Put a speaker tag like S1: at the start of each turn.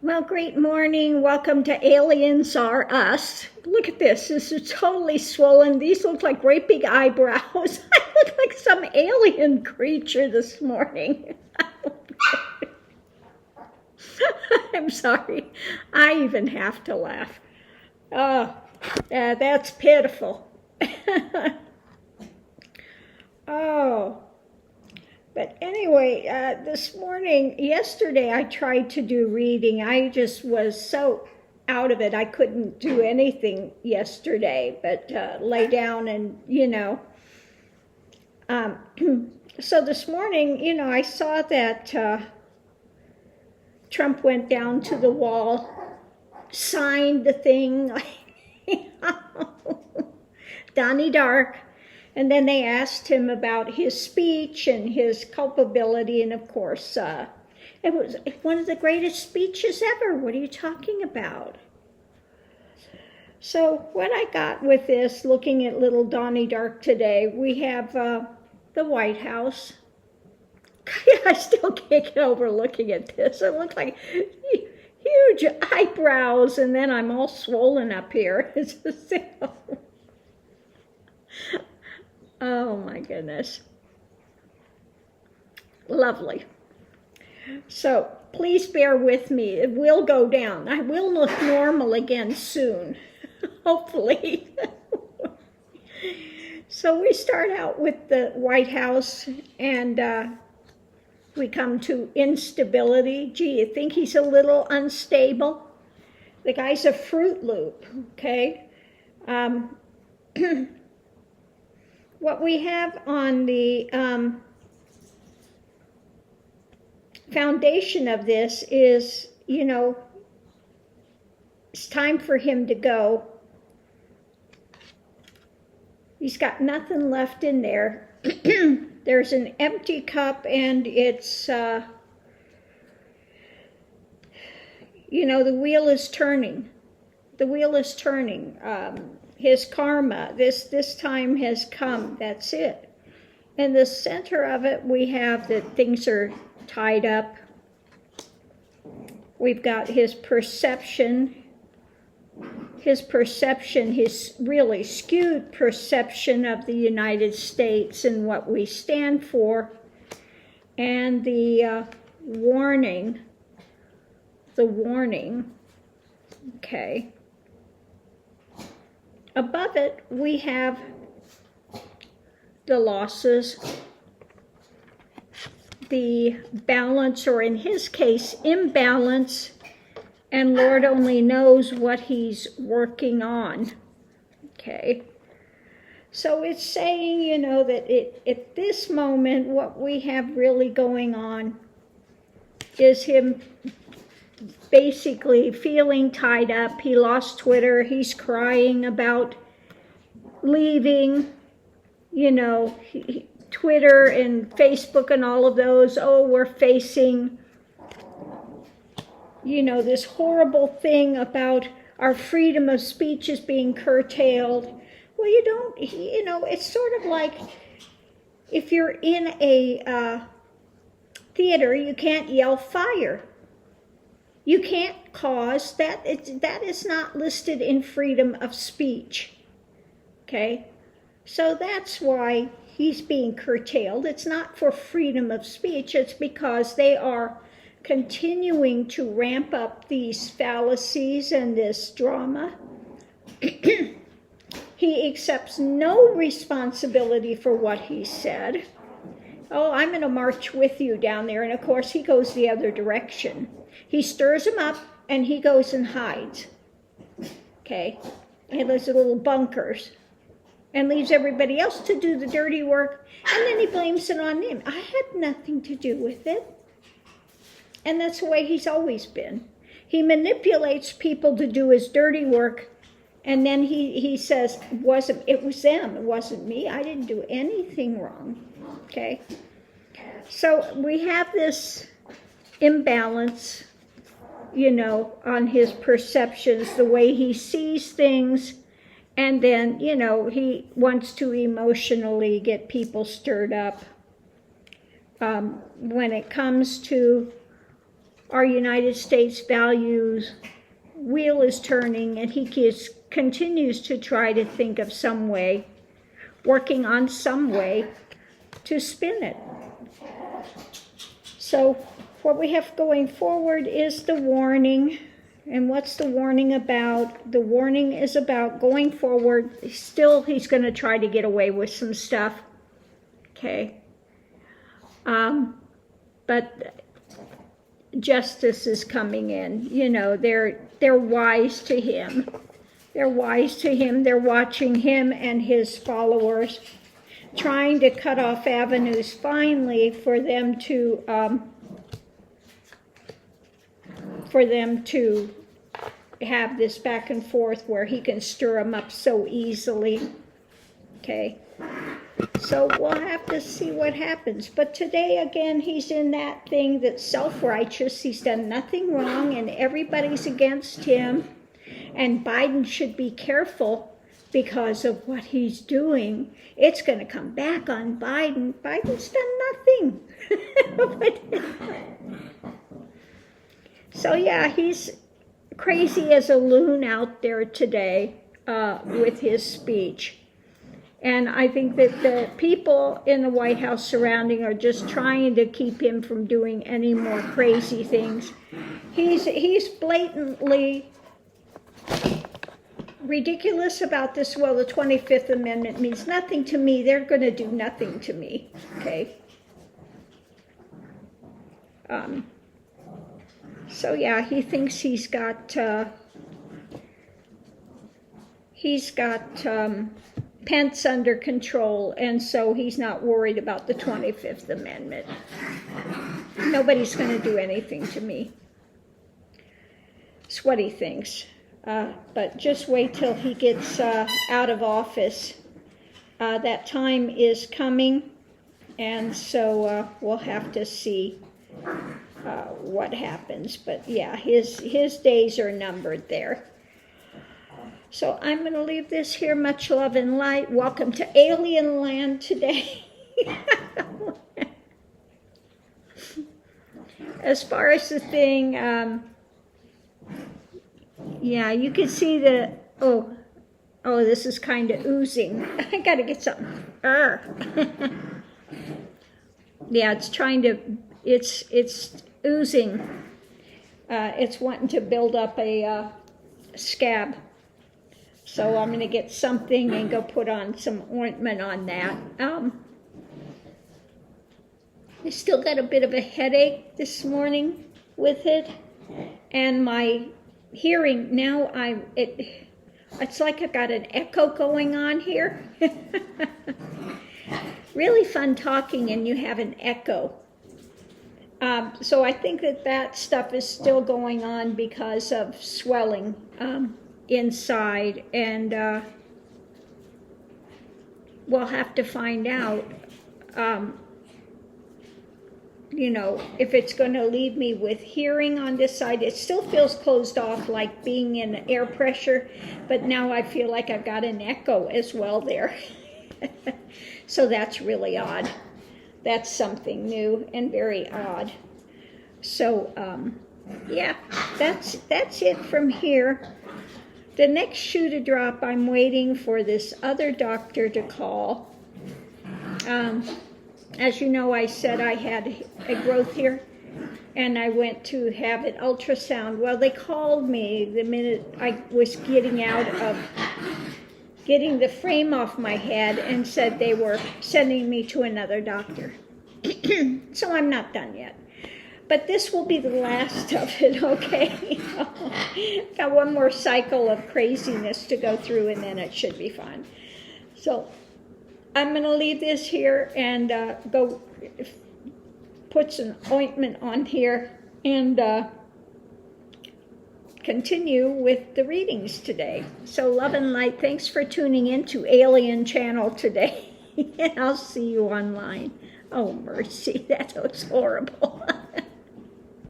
S1: Well, great morning. Welcome to Aliens Are Us. Look at this. This is totally swollen. These look like great big eyebrows. I look like some alien creature this morning. I'm sorry. I even have to laugh. Oh, that's pitiful. Oh. But anyway, yesterday I tried to do reading. I just was so out of it. I couldn't do anything yesterday but lay down and, So this morning, I saw that Trump went down to the wall, signed the thing, Donnie Dark. And then they asked him about his speech and his culpability, and of course, it was one of the greatest speeches ever. What are you talking about? So what I got with this, looking at little Donnie Dark today, we have the White House. I still can't get over looking at this. It looks like huge eyebrows, and then I'm all swollen up here. It's just, oh my goodness. Lovely. So please bear with me. It will go down. I will look normal again soon, hopefully. So we start out with the White House, and we come to instability. Gee, you think he's a little unstable? The guy's a Fruit Loop, okay? What we have on the foundation of this is, it's time for him to go. He's got nothing left in there. There's an empty cup, and it's, the wheel is turning. The wheel is turning. His karma, this time has come. That's it. In the center of it, we have that things are tied up. We've got his perception, his really skewed perception of the United States and what we stand for, and the warning, okay. Above it, we have the losses, the balance, or in his case, imbalance, and Lord only knows what he's working on, okay? So it's saying, that at this moment, what we have really going on is him basically feeling tied up. He lost Twitter. He's crying about leaving, Twitter and Facebook and all of those. Oh, we're facing, this horrible thing about our freedom of speech is being curtailed. Well, it's sort of like if you're in a theater, you can't yell fire. You can't cause that. That is not listed in freedom of speech. Okay? So that's why he's being curtailed. It's not for freedom of speech. It's because they are continuing to ramp up these fallacies and this drama. He accepts no responsibility for what he said. Oh, I'm going to march with you down there. And of course, he goes the other direction. He stirs him up, and he goes and hides, okay? And those little bunkers, and leaves everybody else to do the dirty work, and then he blames it on him. I had nothing to do with it. And that's the way he's always been. He manipulates people to do his dirty work, and then he says, it was them, it wasn't me, I didn't do anything wrong, okay? So we have this imbalance, on his perceptions, the way he sees things, and then, he wants to emotionally get people stirred up. When it comes to our United States values wheel is turning, and he continues to try to think of some way, working on some way to spin it. So what we have going forward is the warning. And what's the warning about? The warning is about going forward. Still, he's going to try to get away with some stuff. Okay. But justice is coming in. You know, they're wise to him. They're wise to him. They're watching him and his followers, trying to cut off avenues finally for them to have this back and forth where he can stir them up so easily. Okay. So we'll have to see what happens. But today, again, he's in that thing that's self-righteous. He's done nothing wrong, and everybody's against him. And Biden should be careful because of what he's doing. It's going to come back on Biden. Biden's done nothing. So yeah, he's crazy as a loon out there today with his speech. And I think that the people in the White House surrounding are just trying to keep him from doing any more crazy things. He's blatantly ridiculous about this. Well, the 25th Amendment means nothing to me. They're going to do nothing to me. Okay. So yeah, he thinks he's got Pence under control, and so he's not worried about the 25th Amendment. Nobody's going to do anything to me. It's what he thinks. But just wait till he gets out of office. That time is coming, and so we'll have to see what happens. But yeah, his days are numbered there. So I'm going to leave this here. Much love and light. Welcome to Alien Land today. As far as the thing, yeah, you can see the, oh, this is kind of oozing. I got to get something. Yeah, it's trying to, it's oozing. It's wanting to build up a scab. So I'm going to get something and go put on some ointment on that. I still got a bit of a headache this morning with it. And my hearing now, it's like I got an echo going on here. Really fun talking and you have an echo. So I think that stuff is still going on because of swelling inside, and we'll have to find out, you know, if it's going to leave me with hearing on this side. It still feels closed off like being in air pressure, but now I feel like I've got an echo as well there. So that's really odd. That's something new and very odd. So yeah, that's it from here. The next shoe to drop, I'm waiting for this other doctor to call. As you know, I said I had a growth here, and I went to have an ultrasound. Well, they called me the minute I was getting the frame off my head, and said they were sending me to another doctor. So I'm not done yet. But this will be the last of it, okay? Got one more cycle of craziness to go through, and then it should be fine. So I'm going to leave this here and go put some ointment on here and continue with the readings today. So love and light. Thanks for tuning in to Alien Channel today. And I'll see you online. Oh, mercy. That was horrible.